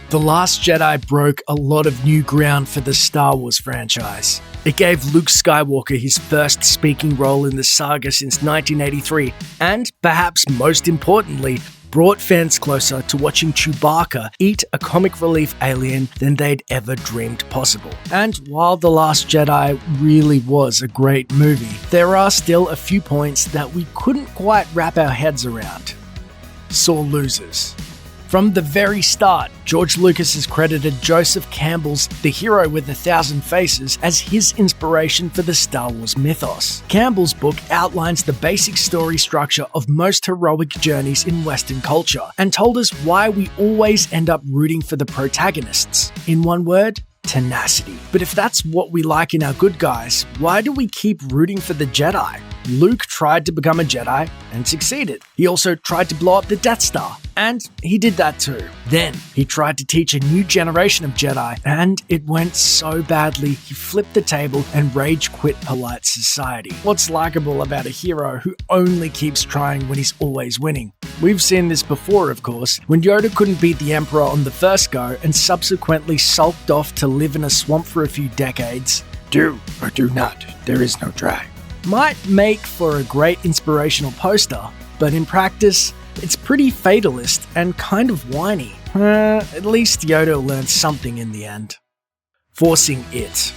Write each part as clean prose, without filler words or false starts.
The Last Jedi broke a lot of new ground for the Star Wars franchise. It gave Luke Skywalker his first speaking role in the saga since 1983, and, perhaps most importantly, brought fans closer to watching Chewbacca eat a comic relief alien than they'd ever dreamed possible. And while The Last Jedi really was a great movie, there are still a few points that we couldn't quite wrap our heads around. Sore losers. From the very start, George Lucas has credited Joseph Campbell's The Hero with a Thousand Faces as his inspiration for the Star Wars mythos. Campbell's book outlines the basic story structure of most heroic journeys in Western culture and told us why we always end up rooting for the protagonists. In one word, tenacity. But if that's what we like in our good guys, why do we keep rooting for the Jedi? Luke tried to become a Jedi and succeeded. He also tried to blow up the Death Star, and he did that too. Then he tried to teach a new generation of Jedi, and it went so badly he flipped the table and rage quit polite society. What's likable about a hero who only keeps trying when he's always winning? We've seen this before, of course, when Yoda couldn't beat the Emperor on the first go and subsequently sulked off to live in a swamp for a few decades. Do or do not, there is no try. Might make for a great inspirational poster, but in practice, it's pretty fatalist and kind of whiny. At least Yoda learned something in the end. Forcing it.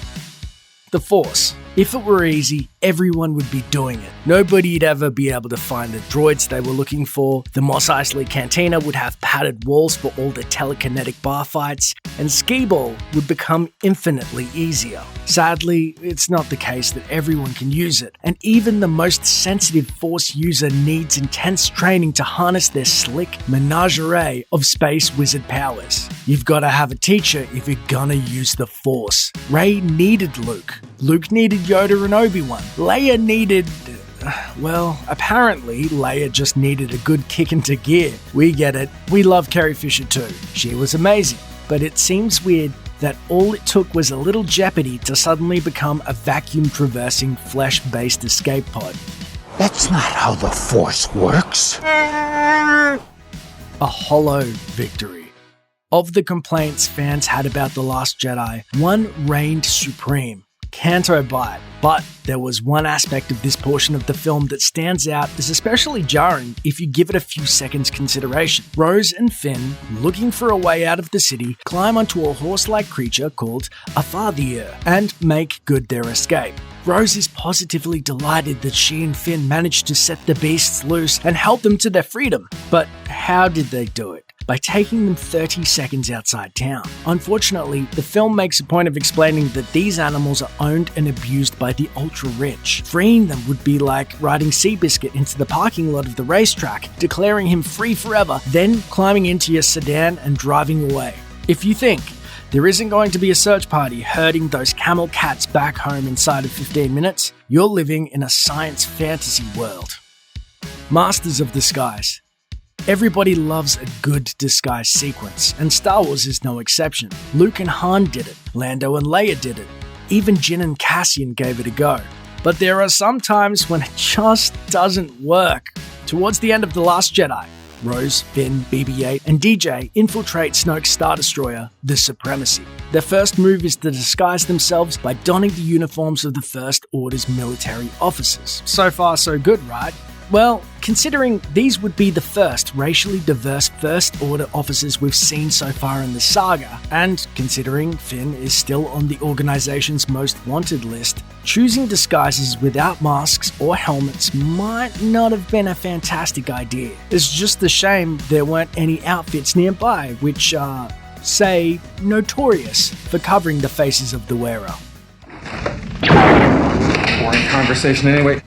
The Force. If it were easy, everyone would be doing it. Nobody'd ever be able to find the droids they were looking for, the Mos Eisley Cantina would have padded walls for all the telekinetic bar fights, and skee-ball would become infinitely easier. Sadly, it's not the case that everyone can use it, and even the most sensitive Force user needs intense training to harness their slick menagerie of space wizard powers. You've got to have a teacher if you're gonna use the Force. Rey needed Luke. Luke needed Yoda and Obi-Wan. Leia needed... well, apparently Leia just needed a good kick into gear. We get it. We love Carrie Fisher too. She was amazing. But it seems weird that all it took was a little jeopardy to suddenly become a vacuum-traversing, flesh-based escape pod. That's not how the Force works. A hollow victory. Of the complaints fans had about The Last Jedi, one reigned supreme. Canto Bight. But there was one aspect of this portion of the film that stands out as especially jarring if you give it a few seconds consideration. Rose and Finn, looking for a way out of the city, climb onto a horse-like creature called a Fathier and make good their escape. Rose is positively delighted that she and Finn managed to set the beasts loose and help them to their freedom. But how did they do it? By taking them 30 seconds outside town. Unfortunately, the film makes a point of explaining that these animals are owned and abused by the ultra-rich. Freeing them would be like riding Seabiscuit into the parking lot of the racetrack, declaring him free forever, then climbing into your sedan and driving away. If you think there isn't going to be a search party herding those camel cats back home inside of 15 minutes, you're living in a science fantasy world. Masters of Disguise. Everybody loves a good disguise sequence, and Star Wars is no exception. Luke and Han did it, Lando and Leia did it, even Jyn and Cassian gave it a go. But there are some times when it just doesn't work. Towards the end of The Last Jedi, Rose, Finn, BB-8, and DJ infiltrate Snoke's Star Destroyer, the Supremacy. Their first move is to disguise themselves by donning the uniforms of the First Order's military officers. So far, so good, right? Well, considering these would be the first racially diverse First Order officers we've seen so far in the saga, and considering Finn is still on the organization's most wanted list, choosing disguises without masks or helmets might not have been a fantastic idea. It's just a shame there weren't any outfits nearby which are, say, notorious for covering the faces of the wearer. Boring conversation anyway.